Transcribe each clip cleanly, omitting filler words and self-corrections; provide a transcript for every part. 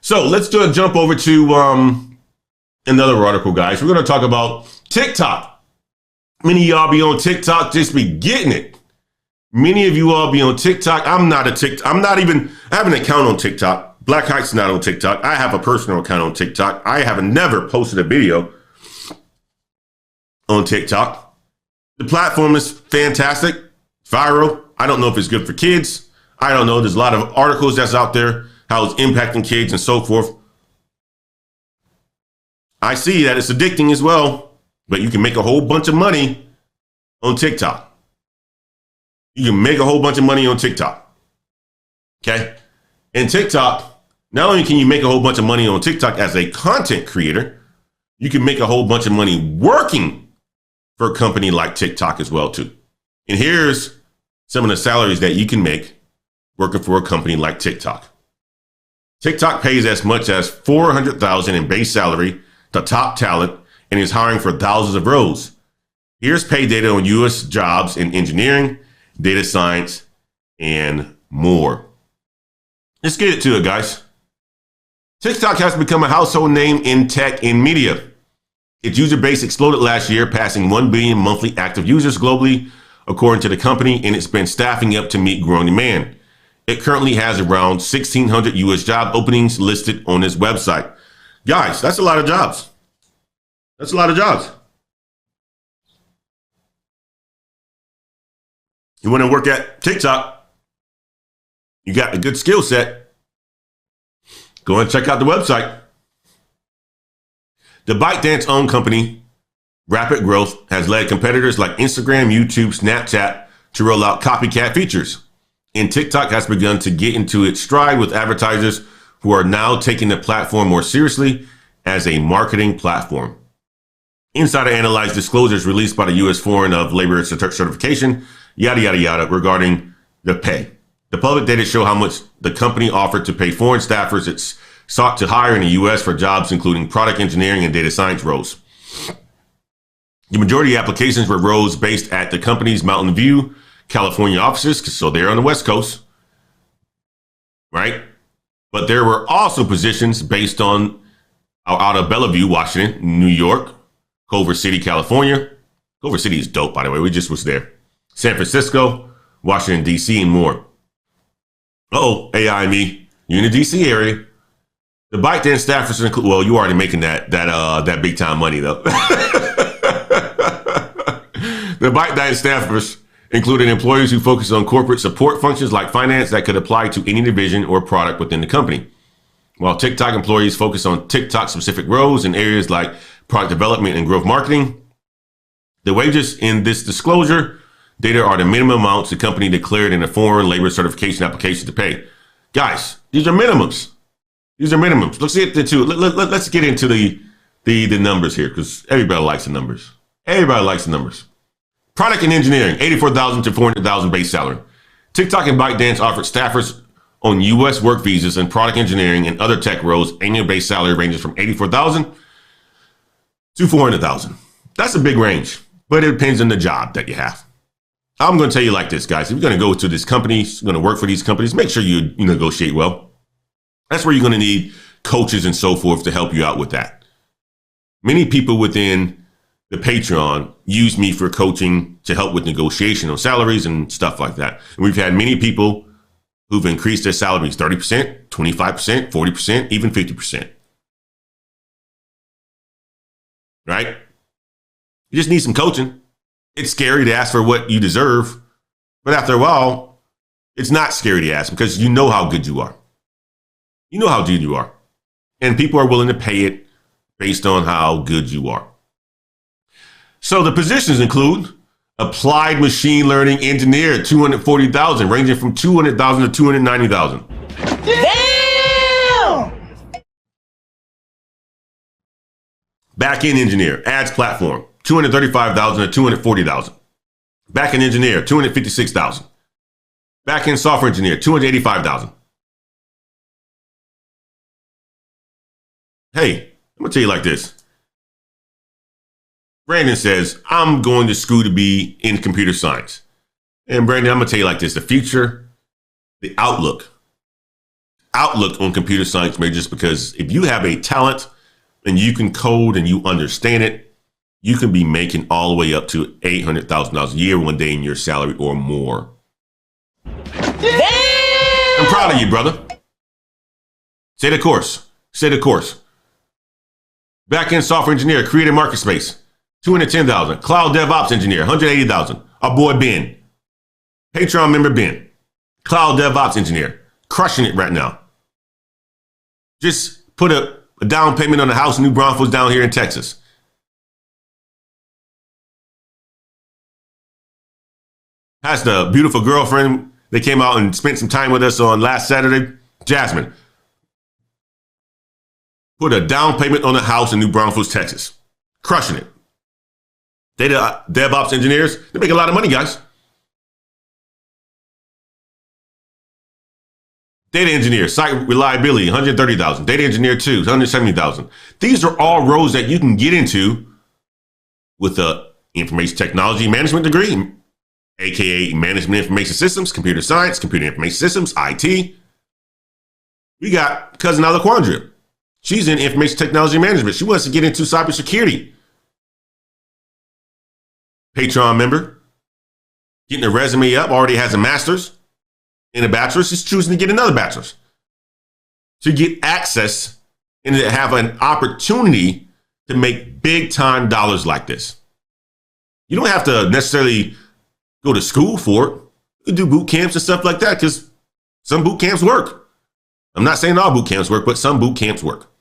So let's do a jump over to another article, guys. We're going to talk about TikTok. Many of y'all be on TikTok, just be getting it. Many of you all be on TikTok. I have an account on TikTok. Black Height's not on TikTok. I have a personal account on TikTok. I have never posted a video on TikTok. The platform is fantastic, viral. I don't know if it's good for kids. I don't know. There's a lot of articles that's out there, how it's impacting kids and so forth. I see that it's addicting as well, but you can make a whole bunch of money on TikTok. You can make a whole bunch of money on TikTok. Okay? And TikTok, not only can you make a whole bunch of money on TikTok as a content creator, you can make a whole bunch of money working for a company like TikTok as well, too. And here's some of the salaries that you can make working for a company like TikTok. TikTok pays as much as $400,000 in base salary to top talent and is hiring for thousands of roles. Here's pay data on U.S. jobs in engineering, data science, and more. Let's get to it, guys. TikTok has become a household name in tech and media. Its user base exploded last year, passing 1 billion monthly active users globally, according to the company, and it's been staffing up to meet growing demand. It currently has around 1,600 U.S. job openings listed on its website. Guys, that's a lot of jobs. That's a lot of jobs. You want to work at TikTok, you got a good skill set, go and check out the website. The ByteDance-owned company, Rapid Growth, has led competitors like Instagram, YouTube, Snapchat to roll out copycat features. And TikTok has begun to get into its stride with advertisers who are now taking the platform more seriously as a marketing platform. Insider analyzed disclosures released by the U.S. Foreign of Labor Certification, yada, yada, yada, regarding the pay. The public data show how much the company offered to pay foreign staffers it's sought to hire in the U.S. for jobs including product engineering and data science roles. The majority of applications were roles based at the company's Mountain View, California offices, so they're on the West Coast, right? But there were also positions based on out of Bellevue, Washington, New York, Culver City, California. Culver City is dope, by the way. We just was there. San Francisco, Washington, D.C., and more. AI and me, you're in the D.C. area. The ByteDance staffers include, well, you already making that big time money, though. The ByteDance staffers included employees who focus on corporate support functions like finance that could apply to any division or product within the company. While TikTok employees focus on TikTok-specific roles in areas like product development and growth marketing, the wages in this disclosure data are the minimum amounts the company declared in a foreign labor certification application to pay. Guys, these are minimums. These are minimums. Let's get into the numbers here because everybody likes the numbers. Everybody likes the numbers. Product and engineering, $84,000 to $400,000 base salary. TikTok and ByteDance offered staffers on U.S. work visas and product engineering and other tech roles. Annual base salary ranges from $84,000 to $400,000. That's a big range, but it depends on the job that you have. I'm going to tell you like this, guys. If you're going to go to this company, you're going to work for these companies, make sure you negotiate well. That's where you're going to need coaches and so forth to help you out with that. Many people within the Patreon use me for coaching to help with negotiation on salaries and stuff like that. And we've had many people who've increased their salaries 30%, 25%, 40%, even 50%. Right? You just need some coaching. It's scary to ask for what you deserve, but after a while, it's not scary to ask because you know how good you are. You know how good you are. And people are willing to pay it based on how good you are. So the positions include applied machine learning engineer, $240,000, ranging from $200,000 to $290,000. Damn! Back-end engineer, ads platform, $235,000 to $240,000. Back-end engineer, $256,000. Back-end software engineer, $285,000. Hey, I'm gonna tell you like this. Brandon says, I'm going to school to be in computer science. And Brandon, I'm gonna tell you like this, the future, the outlook outlook on computer science majors, because if you have a talent and you can code and you understand it, you can be making all the way up to $800,000 a year one day in your salary or more. Damn! I'm proud of you, brother. Say the course. Say the course. Back-end software engineer, creative market space, $210,000. Cloud DevOps engineer, $180,000. Our boy Ben. Patreon member Ben. Cloud DevOps engineer. Crushing it right now. Just put a down payment on the house in New Braunfels down here in Texas. Has the beautiful girlfriend. They came out and spent some time with us on last Saturday. Jasmine. Put a down payment on the house in New Braunfels, Texas. Crushing it. Data DevOps engineers, they make a lot of money, guys. Data engineer, site reliability, $130,000. Data engineer 2, $170,000. These are all roles that you can get into with a information technology management degree, aka management information systems, computer science, computer information systems, IT. We got cousin Alaquandria. She's in information technology management. She wants to get into cybersecurity. Patreon member, getting a resume up, already has a master's and a bachelor's. She's choosing to get another bachelor's to get access and to have an opportunity to make big time dollars like this. You don't have to necessarily go to school for it. You can do boot camps and stuff like that, because some boot camps work. I'm not saying all boot camps work, but some boot camps work.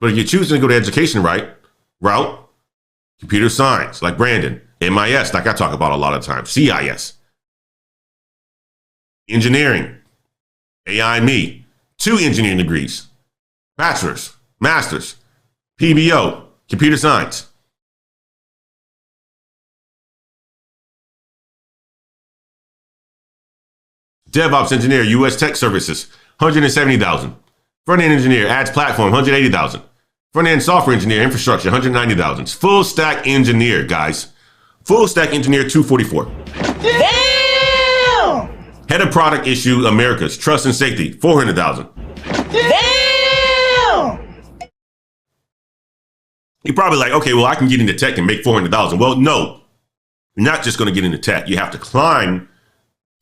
But if you're choosing to go the education route, computer science, like Brandon, MIS, like I talk about a lot of times, CIS, engineering, AI&Me, 2 engineering degrees, bachelor's, master's, PBO, computer science. DevOps engineer, US Tech Services, $170,000. Front-end engineer, ads platform, $180,000. Front-end software engineer, infrastructure, $190,000. Full stack engineer, guys. Full stack engineer, $244,000. Damn! Head of product issue, Americas, trust and safety, $400,000. Damn! You're probably like, okay, well, I can get into tech and make $400,000. Well, no, you're not just going to get into tech. You have to climb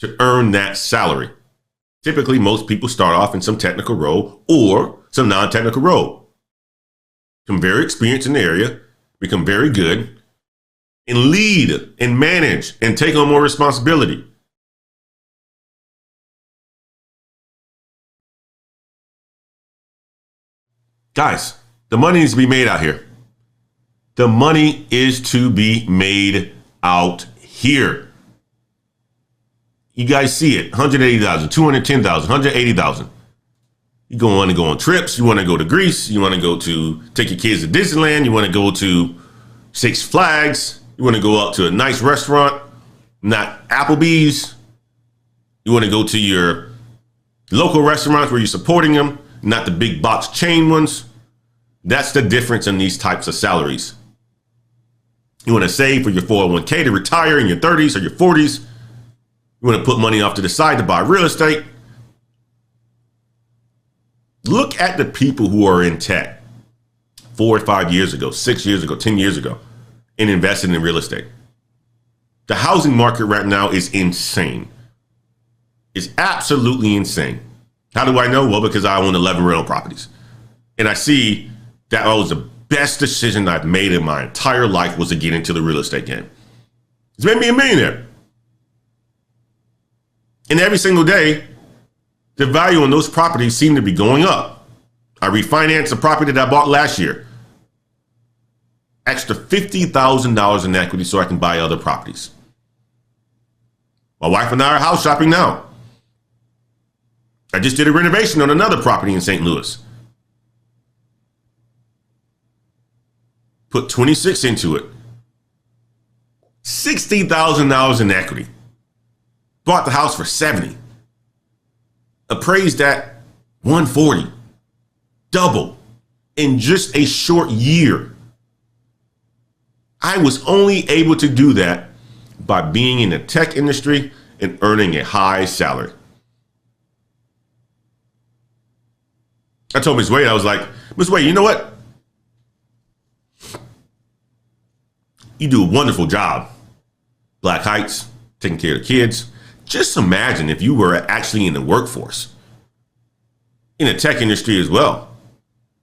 to earn that salary. Typically, most people start off in some technical role or some non-technical role. Become very experienced in the area, become very good, and lead and manage and take on more responsibility. Guys, the money needs to be made out here. The money is to be made out here. You guys see it, $180,000, $210,000, $180,000. You want to go on trips. You want to go to Greece. You want to go to take your kids to Disneyland. You want to go to Six Flags. You want to go out to a nice restaurant, not Applebee's. You want to go to your local restaurants where you're supporting them, not the big box chain ones. That's the difference in these types of salaries. You want to save for your 401k to retire in your 30s or your 40s. You want to put money off to the side to buy real estate. Look at the people who are in tech 4 or 5 years ago, 6 years ago, 10 years ago, and invested in real estate. The housing market right now is insane. It's absolutely insane. How do I know? Well, because I own 11 rental properties. And I see that was the best decision I've made in my entire life was to get into the real estate game. It's made me a millionaire. And every single day, the value on those properties seem to be going up. I refinanced a property that I bought last year. Extra $50,000 in equity so I can buy other properties. My wife and I are house shopping now. I just did a renovation on another property in St. Louis. Put 26 into it. $60,000 in equity. Bought the house for 70. Appraised at 140. Double in just a short year. I was only able to do that by being in the tech industry and earning a high salary. I told Miss Wade, I was like, Miss Wade, you know what? You do a wonderful job. Black Heights, taking care of the kids. Just imagine if you were actually in the workforce, in the tech industry as well.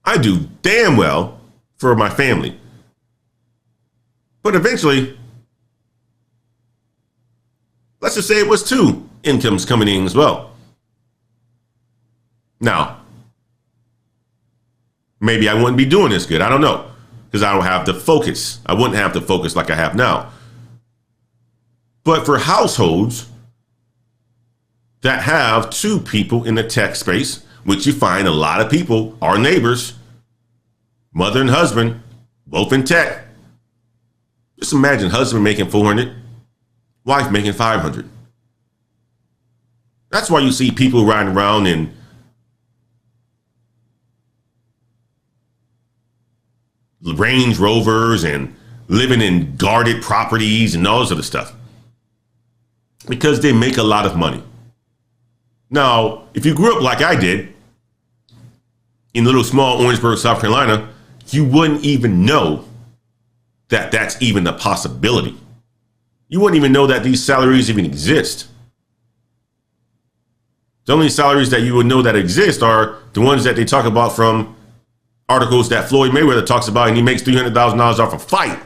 I do damn well for my family. But eventually, let's just say it was 2 incomes coming in as well. Now, maybe I wouldn't be doing this good. I don't know. Because I don't have the focus. I wouldn't have the focus like I have now. But for households that have 2 people in the tech space, which you find a lot of people, our neighbors, mother and husband, both in tech. Just imagine husband making 400, wife making 500. That's why you see people riding around in Range Rovers and living in guarded properties and all this other stuff. Because they make a lot of money. Now, if you grew up like I did, in little small Orangeburg, South Carolina, you wouldn't even know that that's even a possibility. You wouldn't even know that these salaries even exist. The only salaries that you would know that exist are the ones that they talk about from articles that Floyd Mayweather talks about, and he makes $300,000 off a fight.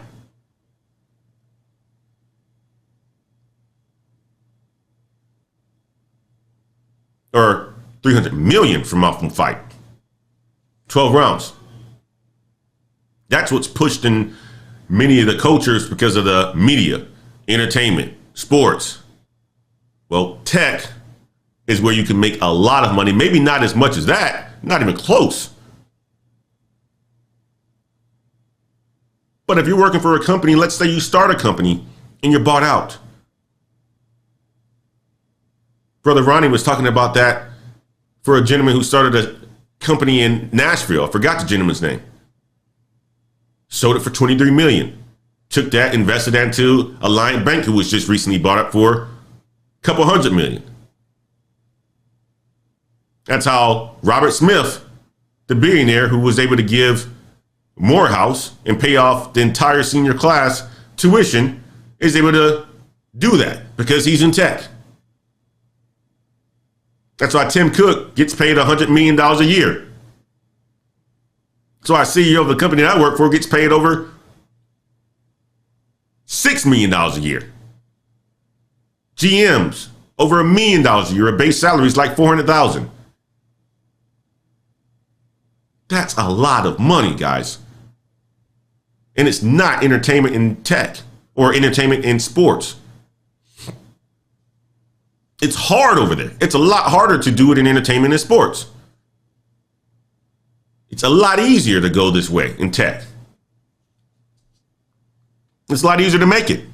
Or $300 million from off a fight. 12 rounds. That's what's pushed in many of the cultures because of the media, entertainment, sports. Well, tech is where you can make a lot of money. Maybe not as much as that, not even close. But if you're working for a company, let's say you start a company and you're bought out. Brother Ronnie was talking about that for a gentleman who started a company in Nashville. I forgot the gentleman's name. Sold it for $23 million. Took that, invested that into Alliant Bank, who was just recently bought up for a couple $100 million. That's how Robert Smith, the billionaire who was able to give Morehouse and pay off the entire senior class tuition, is able to do that because he's in tech. That's why Tim Cook gets paid $100 million a year. So our CEO of the company that I work for gets paid over $6 million a year. GMs, over $1 million a year. A base salary is like $400,000. That's a lot of money, guys. And it's not entertainment in tech or entertainment in sports. It's hard over there. It's a lot harder to do it in entertainment and sports. It's a lot easier to go this way in tech. It's a lot easier to make it.